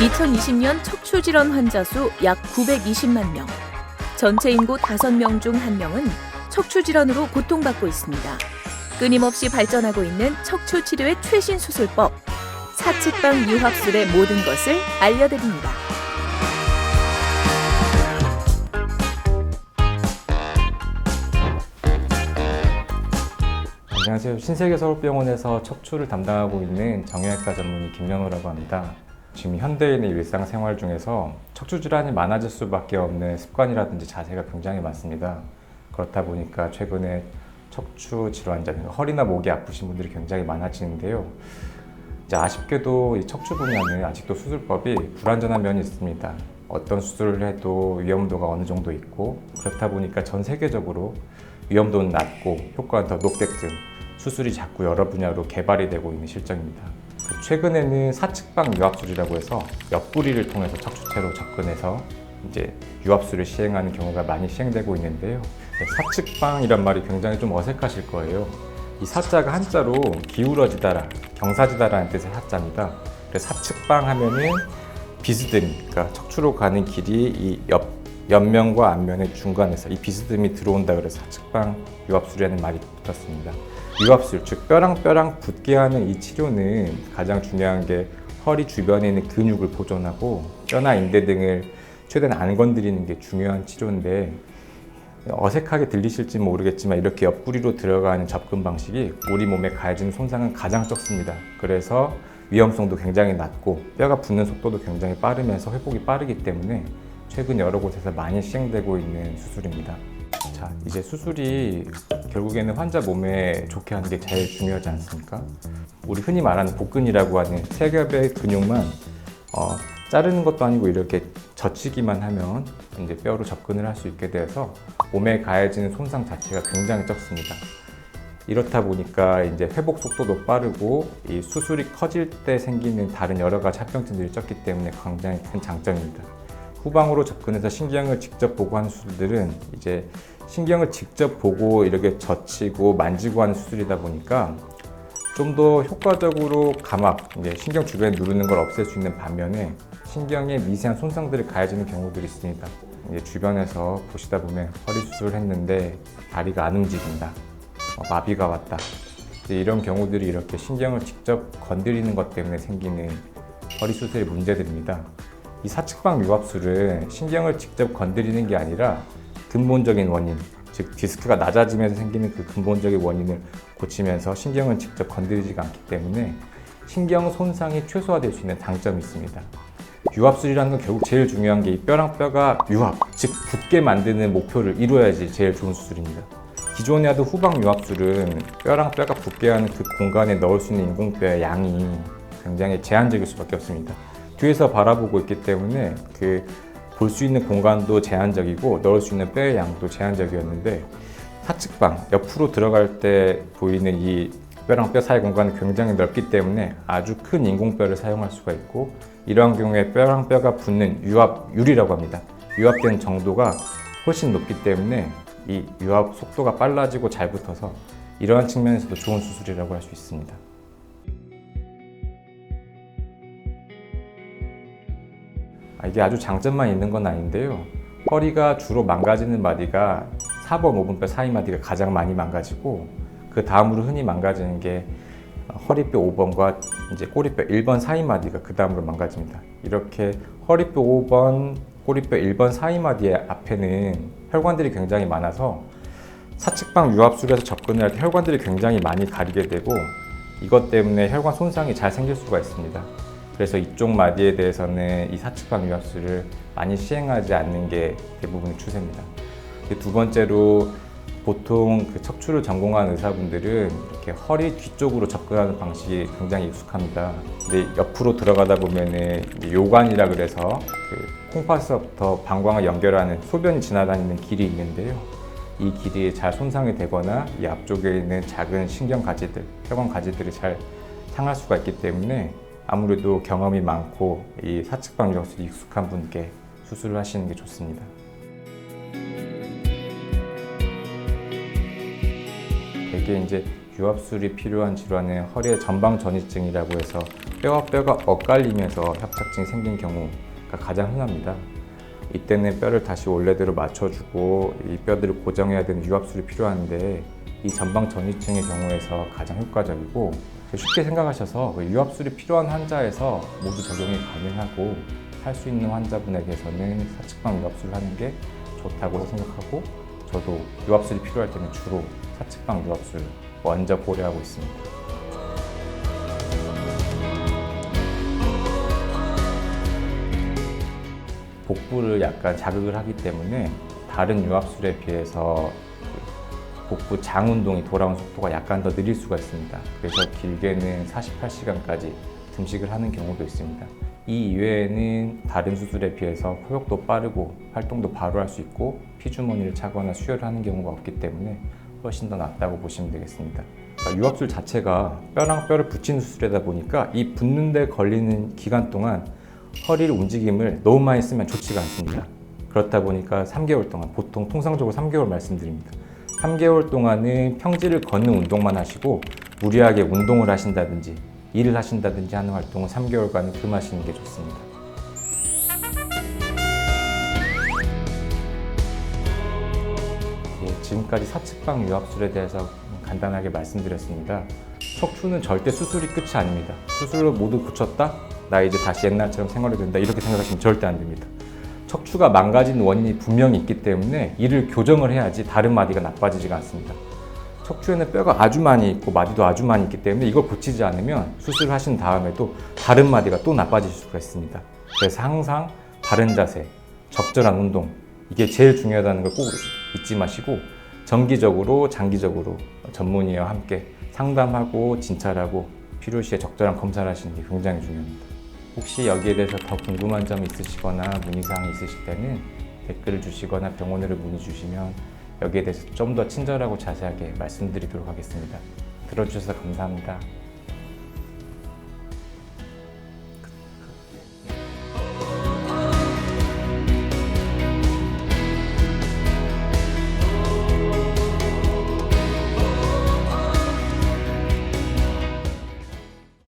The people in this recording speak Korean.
2020년 척추질환 환자 수 약 920만 명. 전체 인구 5명 중 1명은 척추질환으로 고통받고 있습니다. 끊임없이 발전하고 있는 척추 치료의 최신 수술법. 사측방 유합술의 모든 것을 알려드립니다. 안녕하세요. 신세계서울병원에서 척추를 담당하고 있는 정형외과 전문의 김연호라고 합니다. 지금 현대인의 일상생활 중에서 척추 질환이 많아질 수밖에 없는 습관이라든지 자세가 굉장히 많습니다. 그렇다 보니까 최근에 척추 질환자, 허리나 목이 아프신 분들이 굉장히 많아지는데요. 이제 아쉽게도 이 척추 분야는 아직도 수술법이 불완전한 면이 있습니다. 어떤 수술을 해도 위험도가 어느 정도 있고, 그렇다 보니까 전 세계적으로 위험도는 낮고 효과는 더 높게끔 수술이 자꾸 여러 분야로 개발이 되고 있는 실정입니다. 최근에는 사측방 유합술이라고 해서 옆구리를 통해서 척추체로 접근해서 이제 유합술을 시행하는 경우가 많이 시행되고 있는데요. 사측방이란 말이 굉장히 좀 어색하실 거예요. 이 사자가 한자로 기울어지다라, 경사지다라는 뜻의 사자입니다. 그래서 사측방 하면은 비스듬히, 그러니까 척추로 가는 길이 이 옆면과 앞면의 중간에서 이 비스듬히 들어온다 그래서 사측방 유합술이라는 말이 붙었습니다. 유합술, 즉 뼈랑 붙게 하는 이 치료는 가장 중요한 게 허리 주변에 있는 근육을 보존하고 뼈나 인대 등을 최대한 안 건드리는 게 중요한 치료인데, 어색하게 들리실지 모르겠지만 이렇게 옆구리로 들어가는 접근 방식이 우리 몸에 가해지는 손상은 가장 적습니다. 그래서 위험성도 굉장히 낮고 뼈가 붙는 속도도 굉장히 빠르면서 회복이 빠르기 때문에 최근 여러 곳에서 많이 시행되고 있는 수술입니다. 자, 이제 수술이 결국에는 환자 몸에 좋게 하는 게 제일 중요하지 않습니까? 우리 흔히 말하는 복근이라고 하는 세 겹의 근육만 자르는 것도 아니고 이렇게 젖히기만 하면 이제 뼈로 접근을 할 수 있게 돼서 몸에 가해지는 손상 자체가 굉장히 적습니다. 이렇다 보니까 이제 회복 속도도 빠르고 이 수술이 커질 때 생기는 다른 여러 가지 합병증들이 적기 때문에 굉장히 큰 장점입니다. 후방으로 접근해서 신경을 직접 보고 하는 수술들은 이제 신경을 직접 보고 이렇게 젖히고 만지고 하는 수술이다 보니까 좀 더 효과적으로 감압, 이제 신경 주변에 누르는 걸 없앨 수 있는 반면에 신경에 미세한 손상들이 가해지는 경우들이 있습니다. 이제 주변에서 보시다 보면 허리 수술을 했는데 다리가 안 움직인다, 마비가 왔다, 이제 이런 경우들이 이렇게 신경을 직접 건드리는 것 때문에 생기는 허리 수술의 문제들입니다. 이 사측방 유합술은 신경을 직접 건드리는 게 아니라 근본적인 원인, 즉 디스크가 낮아지면서 생기는 그 근본적인 원인을 고치면서 신경은 직접 건드리지가 않기 때문에 신경 손상이 최소화될 수 있는 장점이 있습니다. 유합술이라는 건 결국 제일 중요한 게 이 뼈랑 뼈가 유합, 즉 붙게 만드는 목표를 이루어야지 제일 좋은 수술입니다. 기존에 하던 후방 유합술은 뼈랑 뼈가 붙게 하는 그 공간에 넣을 수 있는 인공뼈의 양이 굉장히 제한적일 수밖에 없습니다. 뒤에서 바라보고 있기 때문에 볼 수 있는 공간도 제한적이고 넣을 수 있는 뼈의 양도 제한적이었는데, 사측방, 옆으로 들어갈 때 보이는 이 뼈랑 뼈 사이 공간은 굉장히 넓기 때문에 아주 큰 인공뼈를 사용할 수가 있고, 이러한 경우에 뼈랑 뼈가 붙는 유합율이라고 합니다. 유합된 정도가 훨씬 높기 때문에 이 유합 속도가 빨라지고 잘 붙어서 이러한 측면에서도 좋은 수술이라고 할 수 있습니다. 이게 아주 장점만 있는 건 아닌데요. 허리가 주로 망가지는 마디가 4번, 5번뼈 사이 마디가 가장 많이 망가지고, 그 다음으로 흔히 망가지는 게 허리뼈 5번과 이제 꼬리뼈 1번 사이 마디가 그 다음으로 망가집니다. 이렇게 허리뼈 5번, 꼬리뼈 1번 사이 마디의 앞에는 혈관들이 굉장히 많아서 사측방 유합술에서 접근을 할 때 혈관들이 굉장히 많이 가리게 되고, 이것 때문에 혈관 손상이 잘 생길 수가 있습니다. 그래서 이쪽 마디에 대해서는 이 사측방 유합술을 많이 시행하지 않는 게 대부분의 추세입니다. 두 번째로, 보통 척추를 전공한 의사분들은 이렇게 허리 뒤쪽으로 접근하는 방식이 굉장히 익숙합니다. 근데 옆으로 들어가다 보면은 요관이라 그래서 콩팥에서부터 방광을 연결하는 소변이 지나다니는 길이 있는데요. 이 길이 잘 손상이 되거나 이 앞쪽에 있는 작은 신경 가지들, 혈관 가지들이 잘 상할 수가 있기 때문에 아무래도 경험이 많고 이 사측방 유합술이 익숙한 분께 수술을 하시는 게 좋습니다. 이게 이제 유압술이 필요한 질환은 허리의 전방전이증이라고 해서 뼈와 뼈가 엇갈리면서 협착증이 생긴 경우가 가장 흔합니다. 이때는 뼈를 다시 원래대로 맞춰주고 이 뼈들을 고정해야 되는 유압술이 필요한데 이 전방전이증의 경우에서 가장 효과적이고, 쉽게 생각하셔서 유압술이 필요한 환자에서 모두 적용이 가능하고 할 수 있는 환자분에게서는 사측방 유압술을 하는 게 좋다고 생각하고, 저도 유압술이 필요할 때는 주로 사측방 유압술 먼저 고려하고 있습니다. 복부를 약간 자극을 하기 때문에 다른 유압술에 비해서 복부 장 운동이 돌아온 속도가 약간 더 느릴 수가 있습니다. 그래서 길게는 48시간까지 등식을 하는 경우도 있습니다. 이 이외에는 다른 수술에 비해서 호흡도 빠르고 활동도 바로 할 수 있고 피주머니를 차거나 수혈을 하는 경우가 없기 때문에 훨씬 더 낫다고 보시면 되겠습니다. 그러니까 유압술 자체가 뼈랑 뼈를 붙이는 수술이다 보니까 이 붙는 데 걸리는 기간 동안 허리를 움직임을 너무 많이 쓰면 좋지가 않습니다. 그렇다 보니까 3개월 동안, 보통 통상적으로 3개월 말씀드립니다. 3개월 동안은 평지를 걷는 운동만 하시고 무리하게 운동을 하신다든지 일을 하신다든지 하는 활동은 3개월간은 금하시는 게 좋습니다. 지금까지 사측방 유압술에 대해서 간단하게 말씀드렸습니다. 척추는 절대 수술이 끝이 아닙니다. 수술로 모두 고쳤다? 나 이제 다시 옛날처럼 생활해도 된다, 이렇게 생각하시면 절대 안 됩니다. 척추가 망가진 원인이 분명히 있기 때문에 이를 교정을 해야지 다른 마디가 나빠지지가 않습니다. 척추에는 뼈가 아주 많이 있고 마디도 아주 많이 있기 때문에 이걸 고치지 않으면 수술하신 다음에도 다른 마디가 또 나빠질 수가 있습니다. 그래서 항상 바른 자세, 적절한 운동, 이게 제일 중요하다는 걸 꼭 잊지 마시고 정기적으로 장기적으로 전문의와 함께 상담하고 진찰하고 필요시에 적절한 검사를 하시는 게 굉장히 중요합니다. 혹시 여기에 대해서 더 궁금한 점이 있으시거나 문의사항이 있으실 때는 댓글을 주시거나 병원으로 문의 주시면 여기에 대해서 좀 더 친절하고 자세하게 말씀드리도록 하겠습니다. 들어주셔서 감사합니다.